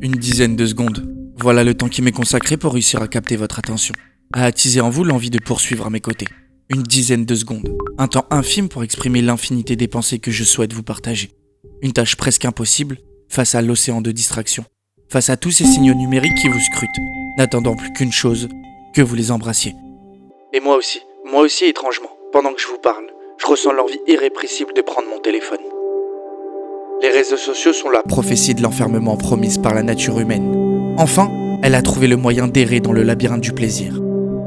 Une dizaine de secondes. Voilà le temps qui m'est consacré pour réussir à capter votre attention, à attiser en vous l'envie de poursuivre à mes côtés. Une dizaine de secondes. Un temps infime pour exprimer l'infinité des pensées que je souhaite vous partager. Une tâche presque impossible face à l'océan de distraction, face à tous ces signaux numériques qui vous scrutent, n'attendant plus qu'une chose, que vous les embrassiez. Et moi aussi étrangement, pendant que je vous parle, je ressens l'envie irrépressible de prendre mon téléphone. Les réseaux sociaux sont la prophétie de l'enfermement promise par la nature humaine. Enfin, elle a trouvé le moyen d'errer dans le labyrinthe du plaisir.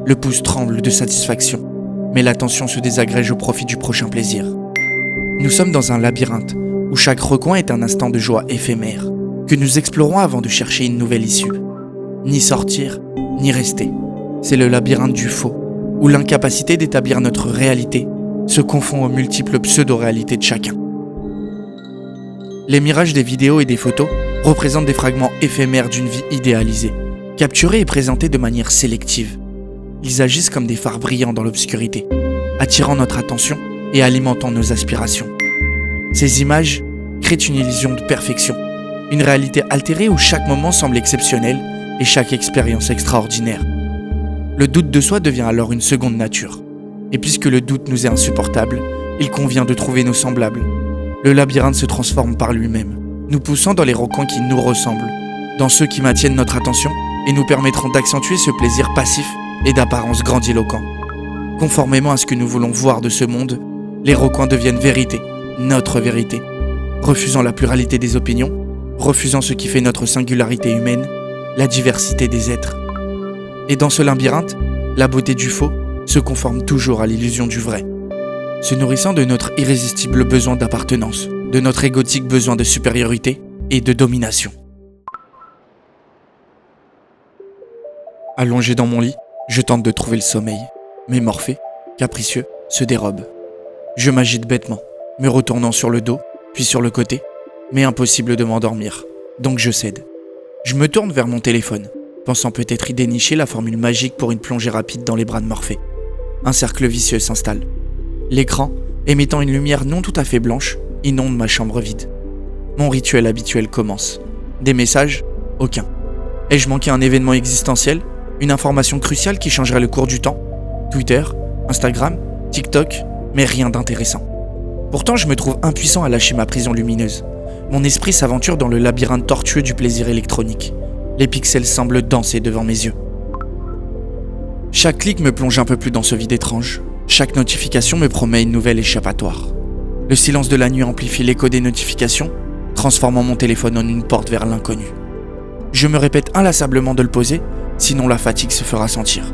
Le pouce tremble de satisfaction, mais l'attention se désagrège au profit du prochain plaisir. Nous sommes dans un labyrinthe où chaque recoin est un instant de joie éphémère, que nous explorons avant de chercher une nouvelle issue. Ni sortir, ni rester. C'est le labyrinthe du faux, où l'incapacité d'établir notre réalité se confond aux multiples pseudo-réalités de chacun. Les mirages des vidéos et des photos représentent des fragments éphémères d'une vie idéalisée, capturés et présentés de manière sélective. Ils agissent comme des phares brillants dans l'obscurité, attirant notre attention et alimentant nos aspirations. Ces images créent une illusion de perfection, une réalité altérée où chaque moment semble exceptionnel et chaque expérience extraordinaire. Le doute de soi devient alors une seconde nature. Et puisque le doute nous est insupportable, il convient de trouver nos semblables. Le labyrinthe se transforme par lui-même, nous poussant dans les recoins qui nous ressemblent, dans ceux qui maintiennent notre attention et nous permettront d'accentuer ce plaisir passif et d'apparence grandiloquent. Conformément à ce que nous voulons voir de ce monde, les recoins deviennent vérité, notre vérité. Refusant la pluralité des opinions, refusant ce qui fait notre singularité humaine, la diversité des êtres. Et dans ce labyrinthe, la beauté du faux se conforme toujours à l'illusion du vrai, se nourrissant de notre irrésistible besoin d'appartenance, de notre égotique besoin de supériorité et de domination. Allongé dans mon lit, je tente de trouver le sommeil, mais Morphée, capricieux, se dérobe. Je m'agite bêtement, me retournant sur le dos, puis sur le côté, mais impossible de m'endormir, donc je cède. Je me tourne vers mon téléphone, pensant peut-être y dénicher la formule magique pour une plongée rapide dans les bras de Morphée. Un cercle vicieux s'installe. L'écran, émettant une lumière non tout à fait blanche, inonde ma chambre vide. Mon rituel habituel commence. Des messages ? Aucun. Ai-je manqué un événement existentiel ? Une information cruciale qui changerait le cours du temps ? Twitter, Instagram, TikTok, mais rien d'intéressant. Pourtant, je me trouve impuissant à lâcher ma prison lumineuse. Mon esprit s'aventure dans le labyrinthe tortueux du plaisir électronique. Les pixels semblent danser devant mes yeux. Chaque clic me plonge un peu plus dans ce vide étrange. Chaque notification me promet une nouvelle échappatoire. Le silence de la nuit amplifie l'écho des notifications, transformant mon téléphone en une porte vers l'inconnu. Je me répète inlassablement de le poser, sinon la fatigue se fera sentir.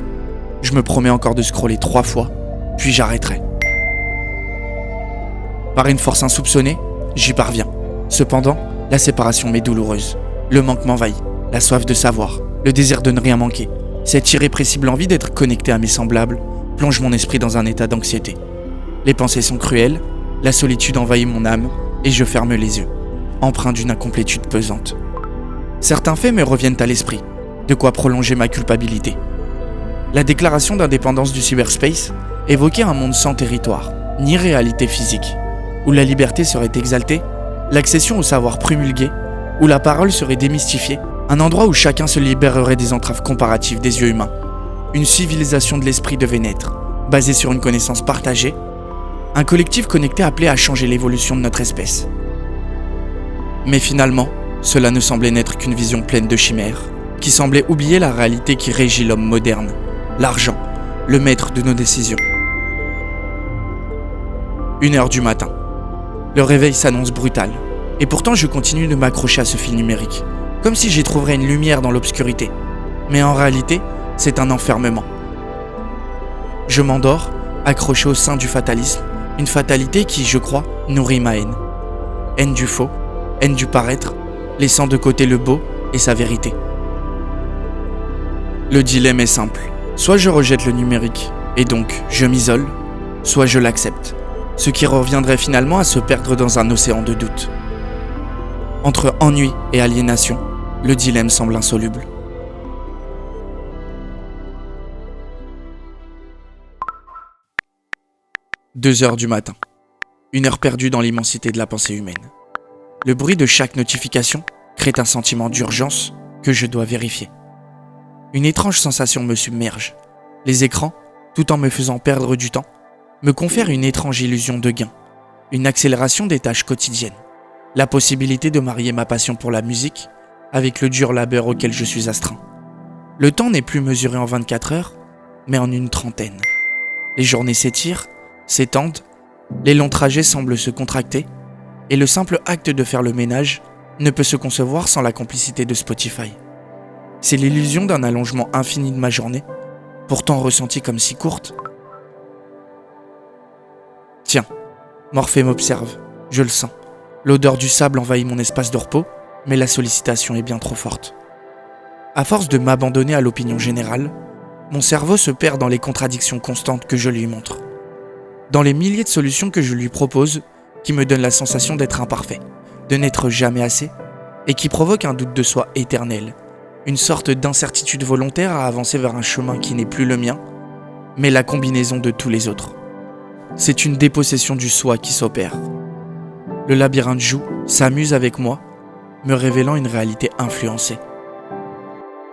Je me promets encore de scroller 3 fois, puis j'arrêterai. Par une force insoupçonnée, j'y parviens. Cependant, la séparation m'est douloureuse. Le manque m'envahit, la soif de savoir, le désir de ne rien manquer. Cette irrépressible envie d'être connecté à mes semblables plonge mon esprit dans un état d'anxiété. Les pensées sont cruelles, la solitude envahit mon âme et je ferme les yeux, empreint d'une incomplétude pesante. Certains faits me reviennent à l'esprit, de quoi prolonger ma culpabilité. La déclaration d'indépendance du cyberspace évoquait un monde sans territoire, ni réalité physique, où la liberté serait exaltée, l'accession au savoir promulgué, où la parole serait démystifiée, un endroit où chacun se libérerait des entraves comparatives des yeux humains. Une civilisation de l'esprit devait naître, basée sur une connaissance partagée, un collectif connecté appelé à changer l'évolution de notre espèce. Mais finalement, cela ne semblait n'être qu'une vision pleine de chimères, qui semblait oublier la réalité qui régit l'homme moderne, l'argent, le maître de nos décisions. 1h du matin. Le réveil s'annonce brutal, et pourtant je continue de m'accrocher à ce fil numérique, comme si j'y trouverais une lumière dans l'obscurité. Mais en réalité, c'est un enfermement. Je m'endors, accroché au sein du fatalisme, une fatalité qui, je crois, nourrit ma haine. Haine du faux, haine du paraître, laissant de côté le beau et sa vérité. Le dilemme est simple. Soit je rejette le numérique, et donc je m'isole, soit je l'accepte, ce qui reviendrait finalement à se perdre dans un océan de doute. Entre ennui et aliénation, le dilemme semble insoluble. 2h du matin. Une heure perdue dans l'immensité de la pensée humaine. Le bruit de chaque notification, crée un sentiment d'urgence que je dois vérifier. Une étrange sensation me submerge. Les écrans, tout en me faisant perdre du temps, me confèrent une étrange illusion de gain, une accélération des tâches quotidiennes, la possibilité de marier ma passion pour la musique avec le dur labeur auquel je suis astreint. Le temps n'est plus mesuré en 24 heures, mais en une trentaine. Les journées s'étirent, s'étendent, les longs trajets semblent se contracter, et le simple acte de faire le ménage ne peut se concevoir sans la complicité de Spotify. C'est l'illusion d'un allongement infini de ma journée, pourtant ressentie comme si courte. Tiens, Morphée m'observe, je le sens. L'odeur du sable envahit mon espace de repos, mais la sollicitation est bien trop forte. À force de m'abandonner à l'opinion générale, mon cerveau se perd dans les contradictions constantes que je lui montre. Dans les milliers de solutions que je lui propose, qui me donnent la sensation d'être imparfait, de n'être jamais assez, et qui provoquent un doute de soi éternel, une sorte d'incertitude volontaire à avancer vers un chemin qui n'est plus le mien, mais la combinaison de tous les autres. C'est une dépossession du soi qui s'opère. Le labyrinthe joue, s'amuse avec moi, me révélant une réalité influencée.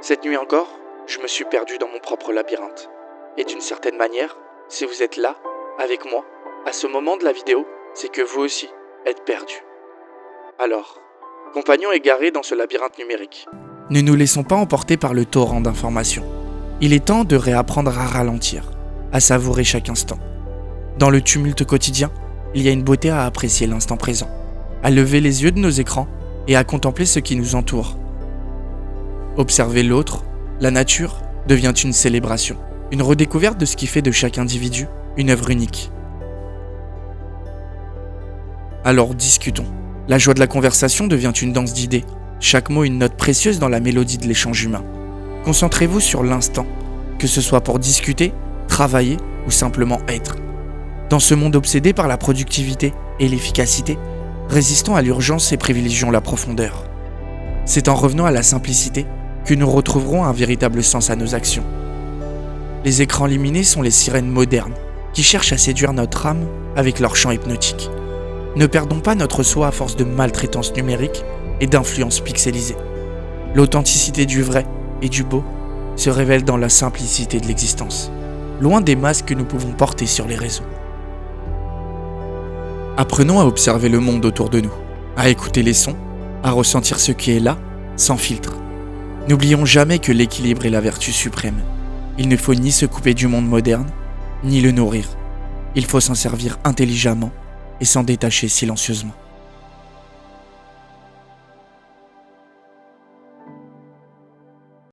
Cette nuit encore, je me suis perdu dans mon propre labyrinthe. Et d'une certaine manière, si vous êtes là, avec moi, à ce moment de la vidéo, c'est que vous aussi êtes perdu. Alors, compagnons égarés dans ce labyrinthe numérique, ne nous laissons pas emporter par le torrent d'informations. Il est temps de réapprendre à ralentir, à savourer chaque instant. Dans le tumulte quotidien, il y a une beauté à apprécier l'instant présent, à lever les yeux de nos écrans et à contempler ce qui nous entoure. Observer l'autre, la nature, devient une célébration, une redécouverte de ce qui fait de chaque individu une œuvre unique. Alors discutons. La joie de la conversation devient une danse d'idées, chaque mot une note précieuse dans la mélodie de l'échange humain. Concentrez-vous sur l'instant, que ce soit pour discuter, travailler ou simplement être. Dans ce monde obsédé par la productivité et l'efficacité, résistons à l'urgence et privilégions la profondeur. C'est en revenant à la simplicité que nous retrouverons un véritable sens à nos actions. Les écrans lumineux sont les sirènes modernes qui cherchent à séduire notre âme avec leur chant hypnotique. Ne perdons pas notre soi à force de maltraitance numérique et d'influence pixelisée. L'authenticité du vrai et du beau se révèle dans la simplicité de l'existence, loin des masques que nous pouvons porter sur les réseaux. Apprenons à observer le monde autour de nous, à écouter les sons, à ressentir ce qui est là, sans filtre. N'oublions jamais que l'équilibre est la vertu suprême. Il ne faut ni se couper du monde moderne, ni le nourrir. Il faut s'en servir intelligemment et s'en détacher silencieusement.